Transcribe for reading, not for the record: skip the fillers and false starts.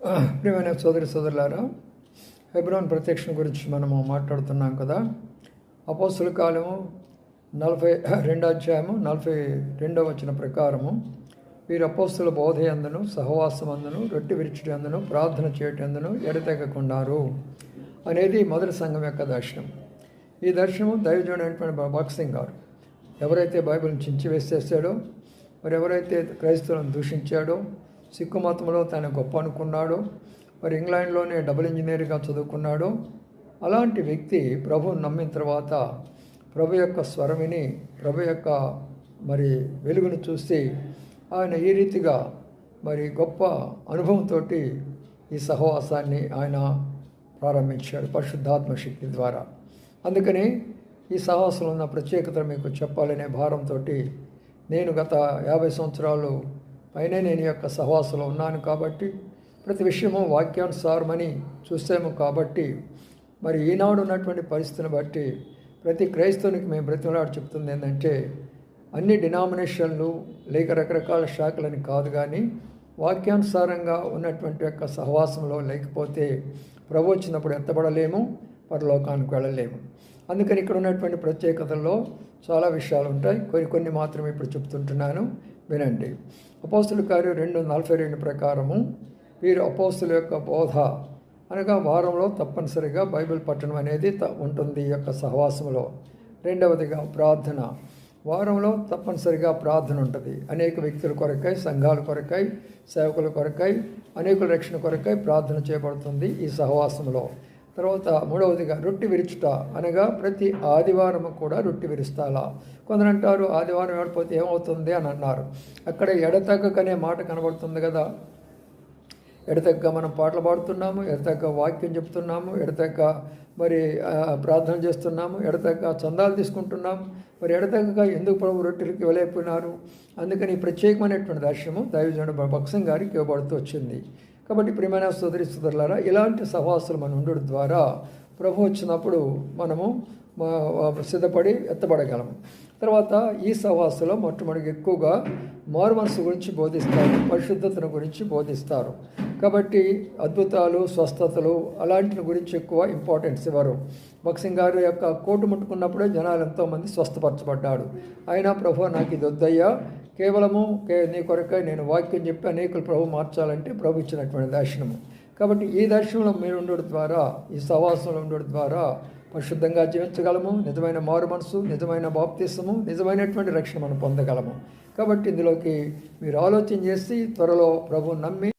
ప్రియమైన సోదరులారా, హెబ్రోన్ ప్రత్యక్షణ గురించి మనము మాట్లాడుతున్నాం కదా. అపోస్తుల కాలము 42 అధ్యాయము 42వ వచనం ప్రకారము, వీరు అపోస్తుల బోధయందును సహవాసమందును రొట్టె విరుచుటందును ప్రార్థన చేయటందును ఎడతెగకున్నారు అనేది మొదటి సంఘం యొక్క దర్శనం. ఈ దర్శనం దైవజనుడైనటువంటి భగత్ సింగ్ గారు ఎవరైతే బైబిల్ని చించి వేసేసాడో, మరి ఎవరైతే క్రైస్తవులను దూషించాడో, సిక్కు మతంలో తన గొప్ప అనుకున్నాడో, మరి ఇంగ్లాండ్లోనే డబుల్ ఇంజనీర్గా చదువుకున్నాడో, అలాంటి వ్యక్తి ప్రభువుని నమ్మిన తర్వాత ప్రభు యొక్క స్వరం విని ప్రభు యొక్క మరి వెలుగును చూసి ఆయన ఈ రీతిగా మరి గొప్ప అనుభవంతో ఈ సహవాసాన్ని ఆయన ప్రారంభించాడు పరిశుద్ధాత్మ శక్తి ద్వారా. అందుకని ఈ సహవాసంలో ఉన్న ప్రత్యేకత మీకు చెప్పాలనే భారంతో నేను గత 50 సంవత్సరాలు పైన నేను యొక్క సహవాసంలో ఉన్నాను కాబట్టి, ప్రతి విషయము వాక్యానుసారమని చూసాము కాబట్టి, మరి ఈనాడు ఉన్నటువంటి పరిస్థితిని బట్టి ప్రతి క్రైస్తవునికి మేము బ్రతిమలాడు చెప్తుంది ఏంటంటే, అన్ని డినామినేషన్లు లేక రకరకాల శాఖలని కాదు, కానీ వాక్యానుసారంగా ఉన్నటువంటి యొక్క సహవాసంలో లేకపోతే ప్రభు వచ్చినప్పుడు ఎత్తబడలేము, పరలోకానికి వెళ్ళలేము. అందుకని ఇక్కడ ఉన్నటువంటి ప్రత్యేకతల్లో చాలా విషయాలు ఉంటాయి. కొన్ని మాత్రమే ఇప్పుడు చెప్తుంటున్నాను, వినండి. అపోస్తుల కార్యం 2:42 ప్రకారము, వీరు అపోస్తుల యొక్క బోధ అనగా వారంలో తప్పనిసరిగా బైబిల్ పఠనం అనేది ఉంటుంది ఈ యొక్క సహవాసంలో. రెండవదిగా ప్రార్థన, వారంలో తప్పనిసరిగా ప్రార్థన ఉంటుంది. అనేక వ్యక్తుల కొరకై, సంఘాల కొరకై, సేవకుల కొరకై, అనేకుల రక్షణ కొరకై ప్రార్థన చేయబడుతుంది ఈ సహవాసంలో. తర్వాత మూడవదిగా రొట్టె విరుచుట అనగా ప్రతి ఆదివారం కూడా రొట్టె విరుస్తాలా. కొందరు అంటారు ఆదివారం ఏడిపోతే ఏమవుతుంది అని అన్నారు. అక్కడ ఎడతెగకనే మాట కనబడుతుంది కదా. ఎడతెగక మనం పాటలు పాడుతున్నాము, ఎడతెగక వాక్యం చెప్తున్నాము, ఎడతెగక మరి ప్రార్థన చేస్తున్నాము, ఎడతెగక చందాలు తీసుకుంటున్నాము. మరి ఎడతెగక ఎందుకు ప్రభు రొట్టెలకి వెళ్ళైపోయినారు? అందుకని ప్రత్యేకమైనటువంటి దర్శనము దైవజనుడు భగత్ సింగ్ గారికి ఇవ్వబడుతూ వచ్చింది. కాబట్టి ప్రియమైన సోదరులారా, ఇలాంటి సహవాసాలు మనం ఉండడం ద్వారా ప్రభు వచ్చినప్పుడు మనము సిద్ధపడి ఎత్తబడగలము. తర్వాత ఈ సహవాసంలో మొట్టమొదటి ఎక్కువగా మారు మనసు గురించి బోధిస్తారు, పరిశుద్ధతను గురించి బోధిస్తారు. కాబట్టి అద్భుతాలు, స్వస్థతలు అలాంటి గురించి ఎక్కువ ఇంపార్టెన్స్ ఇవ్వరు. భగత్ సింగ్ గారు యొక్క కోటు ముట్టుకున్నప్పుడే జనాలు ఎంతోమంది స్వస్థపరచబడ్డాడు. అయినా ప్రభు నాకు ఇది వద్దయ్యా, కేవలము నీ కొరకై నేను వాక్యం చెప్పి అనేకులు ప్రభు మార్చాలంటే ప్రభు ఇచ్చినటువంటి దర్శనము. కాబట్టి ఈ దర్శనంలో మీరు ఉండడం ద్వారా, ఈ సహవాసంలో ఉండడం ద్వారా పరిశుద్ధంగా జీవించగలము. నిజమైన మారు మనసు, నిజమైన బాప్తిసము, నిజమైనటువంటి రక్షణ మనం పొందగలము. కాబట్టి ఇందులోకి మీరు ఆలోచన చేసి త్వరలో ప్రభువుని నమ్మి